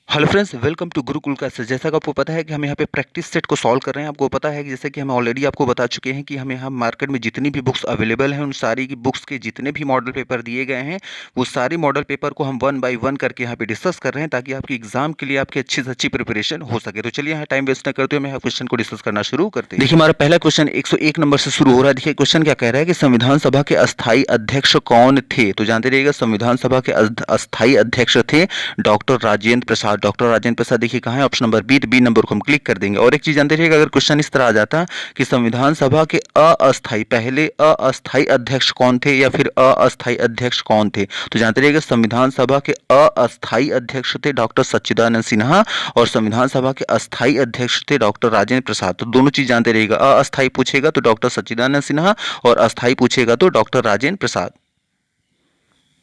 Hello friends, welcome to Gurukul classes. जैसा कि आपको पता है कि हम यहाँ पे प्रैक्टिस सेट को सॉल्व कर रहे हैं। आपको पता है कि जैसे कि हम ऑलरेडी आपको बता चुके हैं कि हमें यहाँ मार्केट में जितनी भी बुक्स अवेलेबल हैं उन सारी की बुक्स के जितने भी मॉडल पेपर दिए गए हैं वो सारी मॉडल पेपर को हम वन बाय वन करके यहाँ पे डिस्कस कर रहे हैं ताकि आपकी एग्जाम के लिए आपकी अच्छी से अच्छी प्रिपरेशन हो सके। तो चलिए यहाँ टाइम वेस्ट न करते हुए हम क्वेश्चन को डिस्कस करना शुरू करते हैं। देखिए हमारा पहला क्वेश्चन 101 नंबर से शुरू हो रहा है। देखिए क्वेश्चन क्या कह रहा है कि संविधान सभा के अस्थायी अध्यक्ष कौन थे। तो जानते रहिएगा संविधान सभा के अस्थायी अध्यक्ष थे डॉक्टर राजेंद्र प्रसाद। डॉक्टर राजेंद्र प्रसाद देखिए कहाँ है, ऑप्शन नंबर बी नंबर को हम क्लिक कर देंगे। और एक चीज जानते रहिएगा, अगर क्वेश्चन इस तरह आ जाता कि संविधान सभा के अस्थायी पहले अस्थायी अध्यक्ष कौन थे या फिर अस्थायी अध्यक्ष कौन थे, तो जानते रहिएगा संविधान सभा के अस्थायी अध्यक्ष थे डॉक्टर सच्चिदानंद सिन्हा और संविधान सभा के अस्थायी अध्यक्ष थे डॉक्टर राजेंद्र प्रसाद। तो दोनों चीज जानते रहिएगा, अस्थायी पूछेगा तो डॉक्टर सच्चिदानंद सिन्हा और अस्थायी पूछेगा तो डॉक्टर राजेंद्र प्रसाद।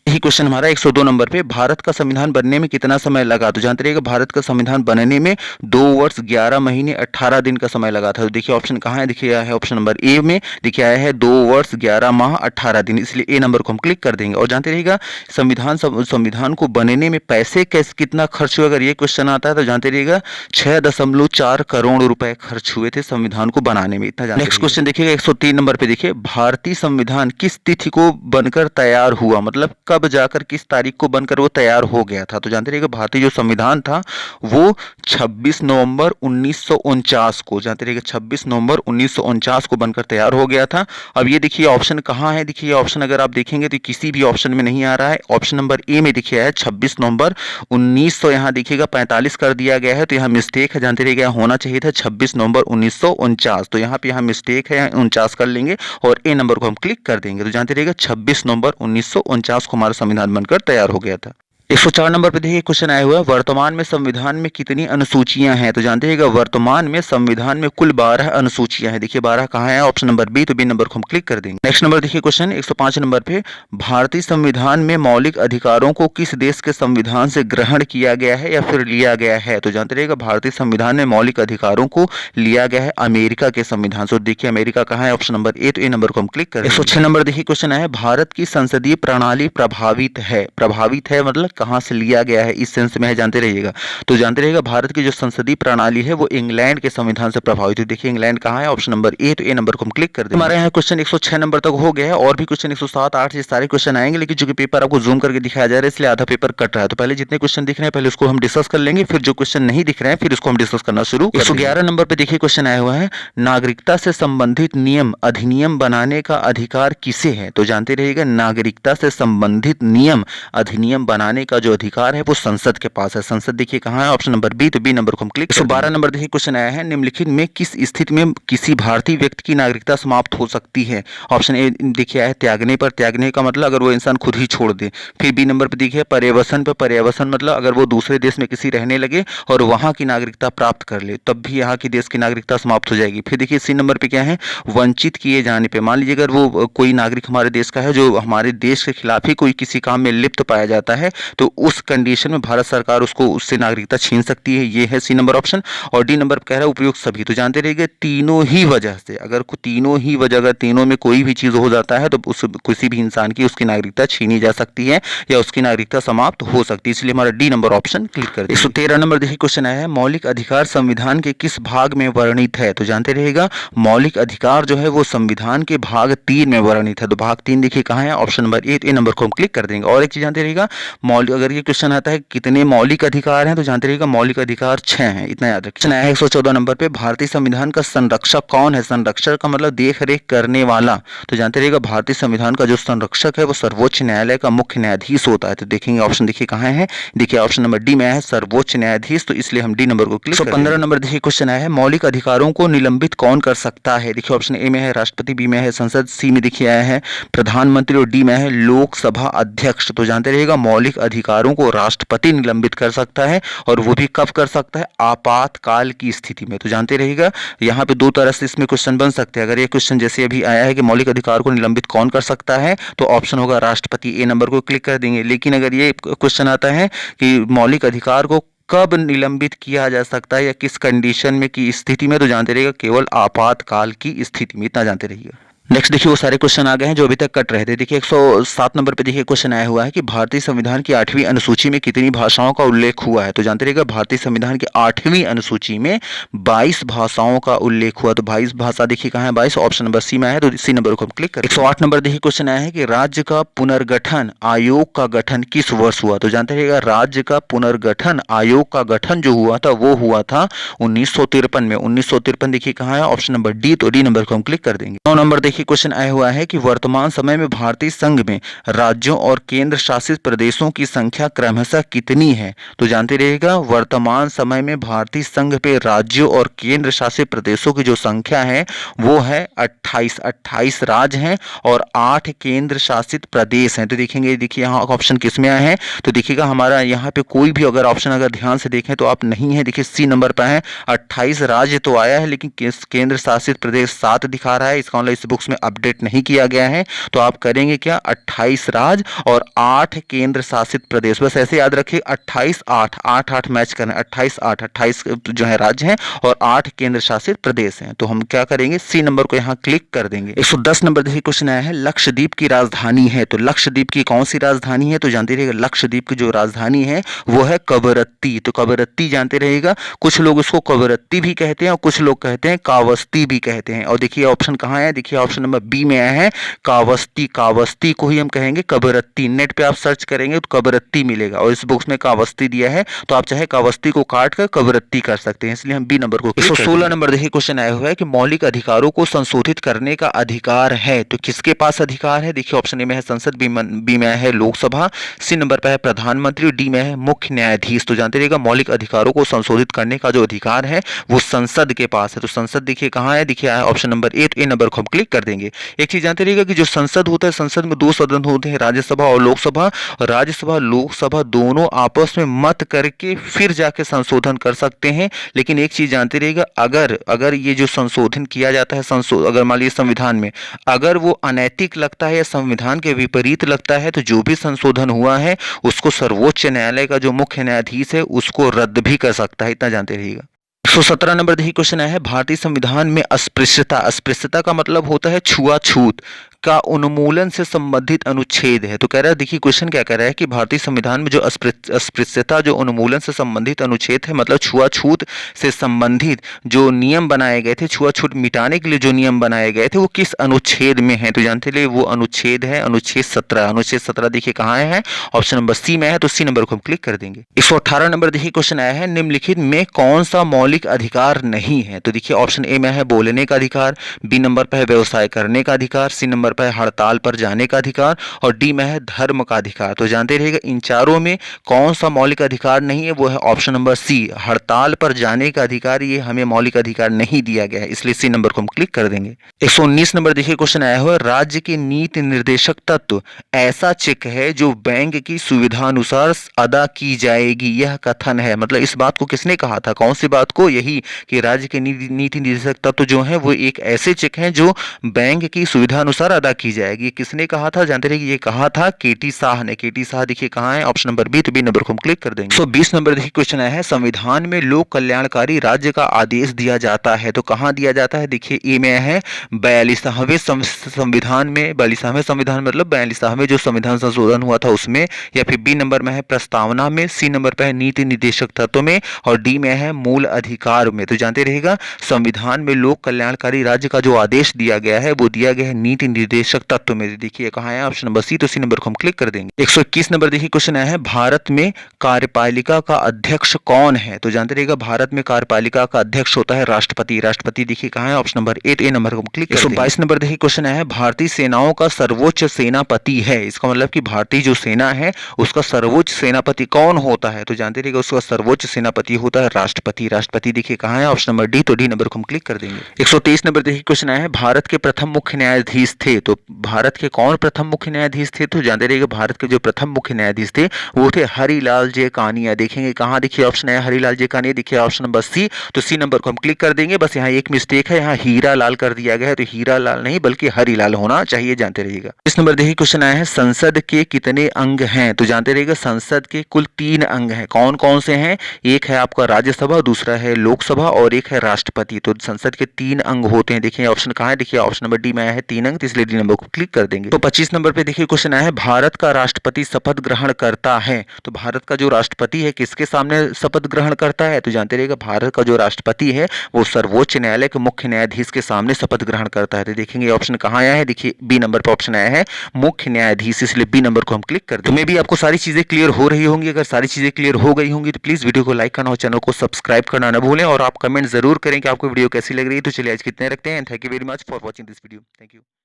यही क्वेश्चन हमारा 102 नंबर पे, भारत का संविधान बनने में कितना समय लगा। तो जानते रहिएगा भारत का संविधान बनने में 2 वर्ष 11 महीने 18 दिन का समय लगा था। तो देखिए ऑप्शन कहाँ है, देखिए है ऑप्शन नंबर ए में, देखिए आया है 2 वर्ष 11 माह 18 दिन, इसलिए ए नंबर को हम क्लिक कर देंगे। और जानते रहिएगा संविधान को बनने में पैसे कैसे कितना खर्च हुआ, अगर ये क्वेश्चन आता है तो जानते रहिएगा 6.4 करोड़ रुपए खर्च हुए थे संविधान को बनाने में, इतना। नेक्स्ट क्वेश्चन देखिएगा 103 नंबर पे, देखिए भारतीय संविधान किस तिथि को बनकर तैयार हुआ, मतलब कब जाकर किस तारीख को बनकर वो तैयार हो गया था। तो जानते रहिएगा भारतीय जो संविधान था वो 26 नवंबर 1949 को, जानते रहिएगा 26 नवंबर 1949 को बनकर तैयार हो गया था। अब ये देखिए ऑप्शन कहाँ है, देखिए ऑप्शन अगर आप देखेंगे तो किसी भी ऑप्शन में नहीं आ रहा है। ऑप्शन नंबर ए में देखिए है 26 नवंबर 1900, यहाँ देखिएगा 45 कर दिया गया है तो यहाँ मिस्टेक है। जानते रहिएगा होना चाहिए था 26 नवंबर 1949, तो यहाँ पे यहाँ मिस्टेक है, 49 कर लेंगे और ए नंबर को हम क्लिक कर देंगे। तो जानते रहिएगा 26 नवंबर 1949 को हमारा संविधान बनकर तैयार हो गया था। 104 नंबर पे देखिए क्वेश्चन आया हुआ है, वर्तमान में संविधान में कितनी अनुसूचियां हैं। तो जानते रहिएगा वर्तमान में संविधान में कुल 12 अनुसूचियां हैं। देखिए 12 कहाँ है, ऑप्शन नंबर बी, तो बी नंबर को हम क्लिक कर देंगे। नेक्स्ट नंबर देखिए क्वेश्चन 105 नंबर पे, भारतीय संविधान में मौलिक अधिकारों को किस देश के संविधान से ग्रहण किया गया है या फिर लिया गया है। तो जानते रहिएगा भारतीय संविधान में मौलिक अधिकारों को लिया गया है अमेरिका के संविधान से। देखिए अमेरिका कहाँ है, ऑप्शन नंबर ए, तो ए नंबर को हम क्लिक करें। 106 नंबर देखिए क्वेश्चन आया है, भारत की संसदीय प्रणाली प्रभावित है मतलब कहां से लिया गया है, इस सेंस में है, जानते रहिएगा। तो जानते रहिएगा भारत की जो संसदीय प्रणाली है वो इंग्लैंड के संविधान से प्रभावित है। देखिए इंग्लैंड कहाँ है, ऑप्शन नंबर ए, तो ए नंबर को हम क्लिक कर दें। हमारे यहाँ क्वेश्चन 106 नंबर तक हो गया है और भी क्वेश्चन 107, 8 ये सारे क्वेश्चन आएंगे, लेकिन चूंकि पेपर आपको जूम करके दिखाया जा रहा है इसलिए आधा पेपर कट रहा है। तो पहले जितने क्वेश्चन दिख रहे हैं पहले उसको हम डिस्कस कर लेंगे, फिर जो क्वेश्चन नहीं दिख रहे हैं फिर उसको हम डिस्कस करना शुरू। 111 नंबर पे देखिए क्वेश्चन आया हुआ है, नागरिकता से संबंधित नियम अधिनियम बनाने का अधिकार किसे है। तो जानते रहिएगा नागरिकता से संबंधित नियम अधिनियम बनाने का जो अधिकार है वो संसद के पास है। संसद देखिए कहाँ है, ऑप्शन नंबर बी, तो बी नंबर को हम क्लिक। 112 नंबर देखिए क्वेश्चन आया है, निम्नलिखित में किस स्थिति में किसी भारतीय व्यक्ति की नागरिकता समाप्त हो सकती है। ऑप्शन ए देखिए है त्यागने पर, त्यागने का मतलब अगर वो इंसान खुद ही छोड़ दे। फिर बी नंबर पर देखिए पर्यवसन पर, पर्यवसन मतलब अगर वो दूसरे देश में किसी रहने लगे और वहां की नागरिकता प्राप्त कर ले तब भी यहाँ की देश की नागरिकता समाप्त हो जाएगी। फिर देखिए सी नंबर पे क्या है, वंचित किए जाने पे, मान लीजिए अगर वो कोई नागरिक हमारे देश का है जो हमारे देश के खिलाफ ही कोई किसी काम में लिप्त पाया जाता है तो उस कंडीशन में भारत सरकार उसको उससे नागरिकता छीन सकती है, ये है सी नंबर ऑप्शन। और डी नंबर कह रहा है उपयुक्त सभी। तो जानते रहिए तीनों ही वजह से, अगर तीनों ही वजह, अगर तीनों में कोई भी चीज हो जाता है तो उस किसी भी इंसान की उसकी नागरिकता छीनी जा सकती है या उसकी नागरिकता समाप्त हो सकती है, इसलिए हमारा डी नंबर ऑप्शन क्लिक कर दें। 113 नंबर देखिए क्वेश्चन आया है, मौलिक अधिकार संविधान के किस भाग में वर्णित है। तो जानते रहिएगा मौलिक अधिकार जो है वो संविधान के भाग 3 में वर्णित है। तो भाग 3 देखिए कहाँ है, ऑप्शन नंबर ए, नंबर को हम क्लिक कर देंगे। और एक चीज जानते रहिएगा मौलिक, अगर ये क्वेश्चन आता है कितने मौलिक अधिकार हैं तो जानते रहिएगा मौलिक अधिकार 6 हैं, इतना याद रखिए। 114 नंबर पे, भारतीय संविधान का संरक्षक कौन है। संरक्षक का मतलब देख रेख करने वाला। तो जानते रहिएगा भारतीय संविधान का जो संरक्षक है वो सर्वोच्च न्यायालय का मुख्य न्यायाधीश होता है। तो देखेंगे ऑप्शन देखिए कहाँ है, देखिए ऑप्शन नंबर डी में है सर्वोच्च न्यायाधीश, तो इसलिए हम डी नंबर को क्लिक। 115 नंबर देखिए क्वेश्चन आया है, मौलिक अधिकारों को निलंबित कौन कर सकता है। देखिए ऑप्शन ए में है राष्ट्रपति, बी में है संसद, सी में देखिए आया है प्रधानमंत्री और डी में है लोकसभा अध्यक्ष। तो जानते रहिएगा मौलिक अधिकारों को राष्ट्रपति निलंबित कर सकता है और वो भी कब कर सकता है, आपातकाल की स्थिति में। तो जानते रहिएगा यहाँ पे दो तरह से इसमें क्वेश्चन बन सकते हैं। अगर ये क्वेश्चन जैसे अभी आया है कि मौलिक अधिकार को निलंबित कौन कर सकता है तो ऑप्शन होगा राष्ट्रपति, ए नंबर को क्लिक कर देंगे। लेकिन अगर ये क्वेश्चन आता है कि मौलिक अधिकार को कब निलंबित किया जा सकता है या किस कंडीशन में की स्थिति में, तो जानते रहिएगा केवल आपातकाल की स्थिति में, इतना जानते रहिएगा। नेक्स्ट देखिए वो सारे क्वेश्चन आ गए हैं जो अभी तक कट रहे थे। देखिए 107 नंबर पे देखिए क्वेश्चन आया हुआ है कि भारतीय संविधान की 8वीं अनुसूची में कितनी भाषाओं का उल्लेख हुआ है। तो जानते रहिएगा भारतीय संविधान की 8वीं अनुसूची में 22 भाषाओं का उल्लेख हुआ। तो 22 भाषा देखिए कहाँ है, 22 ऑप्शन नंबर सी में है, तो सी नंबर को हम क्लिक करें। 108 नंबर देखिए क्वेश्चन आया है कि राज्य का पुनर्गठन आयोग का गठन किस वर्ष हुआ। तो जानते रहिएगा राज्य का पुनर्गठन आयोग का गठन जो हुआ था वो हुआ था 1953 में। 1953 देखिए कहाँ है, ऑप्शन नंबर डी, तो डी नंबर को हम क्लिक कर देंगे। 9 नंबर देखिए क्वेश्चन आया हुआ है कि वर्तमान समय में भारतीय संघ में राज्यों और केंद्र शासित प्रदेशों की संख्या क्रमशः कितनी है। तो जानते रहिएगा वर्तमान समय में भारतीय संघ पे राज्यों और केंद्र शासित प्रदेशों की जो संख्या है वो है 28 राज्य हैं और 8 केंद्र शासित प्रदेश हैं। तो देखेंगे, देखिए यहाँ ऑप्शन किस में आए हैं, तो देखिएगा हमारा यहाँ पे कोई भी अगर ऑप्शन अगर ध्यान से देखें तो आप नहीं है, देखिए सी नंबर पर है। 28 राज्य तो आया है लेकिन केंद्र शासित प्रदेश 7 दिखा रहा है, इसका मतलब इस बुक्स में अपडेट नहीं किया गया है। तो आप करेंगे क्या, 28 राज्य और 8 केंद्र शासित प्रदेश, बस ऐसे याद रखिए 28 8 8 8 मैच करना, 28 8 28 जो है राज्य हैं और 8 केंद्र शासित प्रदेश हैं। तो हम क्या करेंगे, सी नंबर को यहाँ क्लिक कर देंगे। 110 नंबर देखिए क्वेश्चन आया है लक्षद्वीप की राजधानी है। तो लक्षद्वीप की कौन सी राजधानी है, तो जानते रहिएगा लक्षद्वीप की जो राजधानी है वो है कवरत्ती। तो कवरत्ती जानते रहिएगा, कुछ लोग उसको कवरत्ती भी कहते हैं और कुछ लोग कहते हैं कावस्ती भी कहते हैं। और देखिए ऑप्शन कहाँ है, देखिए ऑप्शन नंबर बी में आया है कावस्ती। कावस्ती को ही हम कहेंगे कवरत्ती। नेट पे आप सर्च करेंगे तो कवरत्ती मिलेगा और इस बुक्स में कावस्ती दिया है, तो आप चाहे कावस्ती को काट कर कवरत्ती कर सकते हैं, इसलिए हम बी नंबर को। 116 नंबर देखिए क्वेश्चन आया हुआ है कि मौलिक अधिकारों को संशोधित करने का अधिकार है। तो किसके पास अधिकार है, देखिए ऑप्शन ए में है संसद, बी में है लोकसभा, सी नंबर पर है प्रधानमंत्री, डी में है मुख्य न्यायाधीश। तो जानते रहिएगा मौलिक अधिकारों को संशोधित करने का जो अधिकार है वो संसद के पास है। तो संसद देखिए कहाँ है, देखिए ऑप्शन नंबर ए, तो ए नंबर को हम क्लिक कर देंगे। एक चीज जानते रहिएगा कि जो संसद होता है, संसद में 2 सदन होते हैं, राज्यसभा और लोकसभा। राज्यसभा लोकसभा दोनों आपस में मत करके फिर जाके संशोधन कर सकते हैं। लेकिन एक चीज जानते रहिएगा, अगर ये जो संशोधन किया जाता है, अगर मान लीजिए संविधान में अगर वो अनैतिक लगता है या संविधान के विपरीत लगता है, तो जो भी संशोधन हुआ है उसको सर्वोच्च न्यायालय का जो मुख्य न्यायाधीश है उसको रद्द भी कर सकता है, इतना जानते रहिएगा। 117 नंबर देखिए क्वेश्चन आया है भारतीय संविधान में अस्पृश्यता, अस्पृश्यता का मतलब होता है छुआछूत का उन्मूलन से संबंधित अनुच्छेद है। तो कह रहा है, देखिए क्वेश्चन क्या कह रहा है कि भारतीय संविधान में जो अस्पृश्यता जो उन्मूलन से संबंधित अनुच्छेद है, मतलब छुआछूत से संबंधित जो नियम बनाए गए थे, छुआछूत मिटाने के लिए जो नियम बनाए गए थे वो किस अनुच्छेद में है। तो जानते लिए वो अनुच्छेद है अनुच्छेद 17। अनुच्छेद 17 देखिए कहाँ है, ऑप्शन नंबर सी में है, तो सी नंबर को हम क्लिक कर देंगे। 118 नंबर देखिए क्वेश्चन आया है निम्नलिखित में कौन सा मौलिक अधिकार नहीं है। तो देखिए ऑप्शन ए में है बोलने का अधिकार, बी नंबर पर है व्यवसाय करने का अधिकार, सी नंबर पर है हड़ताल पर जाने का अधिकार और डी में है धर्म का अधिकार। तो जानते रहिएगा इन चारों में कौन सा मौलिक अधिकार नहीं है, वो है ऑप्शन नंबर सी, हड़ताल पर जाने का अधिकार। ये हमें मौलिक अधिकार नहीं दिया गया है, इसलिए सी नंबर को हम क्लिक कर देंगे। 119 नंबर देखिए क्वेश्चन आया हुआ राज्य के नीति निर्देशक तत्व ऐसा चेक है जो बैंक की सुविधा अनुसार अदा की जाएगी, यह कथन है। मतलब इस बात को किसने कहा था, कौन सी बात को, यही कि राज्य के नीति निर्देशक तत्व जो है वो एक ऐसे चेक हैं जो बैंक की सुविधा अनुसार अदा की जाएगी। किसने कहा था, जानते रहिए ये कहा था केटी शाह ने। केटी शाह देखिए कहाँ है, ऑप्शन नंबर बी, तो बी नंबर को हम क्लिक कर देंगे। 120 नंबर देखिए क्वेश्चन आया है संविधान में लोक कल्याणकारी राज्य का आदेश दिया जाता है। तो कहाँ दिया जाता है, देखिए ए में है 42वें संविधान में, 42वें संविधान मतलब 42वें जो संविधान संशोधन हुआ था उसमें, या फिर बी नंबर में है प्रस्तावना में, सी नंबर पर है नीति निर्देशक तत्व में और डी में है मूल अधिकार में। तो जानते रहिएगा संविधान में लोक कल्याणकारी राज्य का जो आदेश दिया गया है वो दिया गया है नीति निर्देशक तत्व में। देखिए कहाँ है, ऑप्शन नंबर सी, तो सी नंबर को हम क्लिक कर देंगे। 121 नंबर देखिए क्वेश्चन आया है भारत में कार्यपालिका का अध्यक्ष कौन है। तो जानते रहिएगा भारत में कार्यपालिका का अध्यक्ष होता है राष्ट्रपति। राष्ट्रपति देखिए कहाँ है, ऑप्शन नंबर 8, ए नंबर को हम क्लिक कर देंगे। 122 नंबर देखिए क्वेश्चन आया है भारतीय सेनाओं का सर्वोच्च सेनापति है। इसका मतलब कि भारतीय जो सेना है उसका सर्वोच्च सेनापति कौन होता है। तो जानते रहिएगा उसका सर्वोच्च सेनापति होता है राष्ट्रपति। राष्ट्रपति देखिए कहाँ है, ऑप्शन नंबर डी, तो डी नंबर को हम क्लिक कर देंगे। 123 नंबर देखिए क्वेश्चन आया है भारत के प्रथम मुख्य न्यायाधीश थे। थे, तो भारत के कौन प्रथम मुख्य न्यायाधीश थे? तो जानते रहिएगा भारत के जो प्रथम मुख्य न्यायाधीश थे वो थे हरिलाल जे कानिया। देखेंगे कहाँ देखिए ऑप्शन है हरिलाल जे कानिया, देखिए ऑप्शन नंबर सी। तो सी नंबर को हम क्लिक कर देंगे। बस यहाँ एक मिस्टेक है, यहाँ हीरा लाल कर दिया गया है, तो हीरा लाल नहीं बल्कि हरिलाल होना चाहिए, जानते रहिएगा। इस नंबर देखिए क्वेश्चन आया है संसद के कितने अंग हैं? तो जानते रहिएगा संसद के कुल 3 अंग हैं। कौन कौन से हैं? एक है आपका राज्यसभा, दूसरा है लोकसभा और एक है राष्ट्रपति। तो संसद के 3 अंग होते हैं। देखिए ऑप्शन कहाँ है, देखिए ऑप्शन नंबर डी में आया है 3 अंग, इसलिए डी नंबर को क्लिक कर देंगे। तो 25 नंबर पे देखिए क्वेश्चन आया है भारत का राष्ट्रपति शपथ ग्रहण करता है। तो भारत का जो राष्ट्रपति है किसके सामने शपथ ग्रहण करता है? तो जानते रहिएगा भारत का जो राष्ट्रपति है वो सर्वोच्च न्यायालय के मुख्य न्यायाधीश के सामने शपथ ग्रहण करता है। तो देखेंगे ऑप्शन कहाँ आया है, देखिए बी नंबर पर ऑप्शन आया है मुख्य न्यायाधीश, इसलिए बी नंबर को हम क्लिक कर दें। तो मे भी आपको सारी चीजें क्लियर हो रही होंगी। अगर सारी चीजें क्लियर हो गई होंगी तो प्लीज वीडियो को लाइक करना और चैनल को सब्सक्राइब करना न भूलें, और आप कमेंट जरूर करें कि आपको वीडियो कैसी लग रही है। तो चलिए आज कितने रखते हैं। Thank you very much for watching this video. Thank you.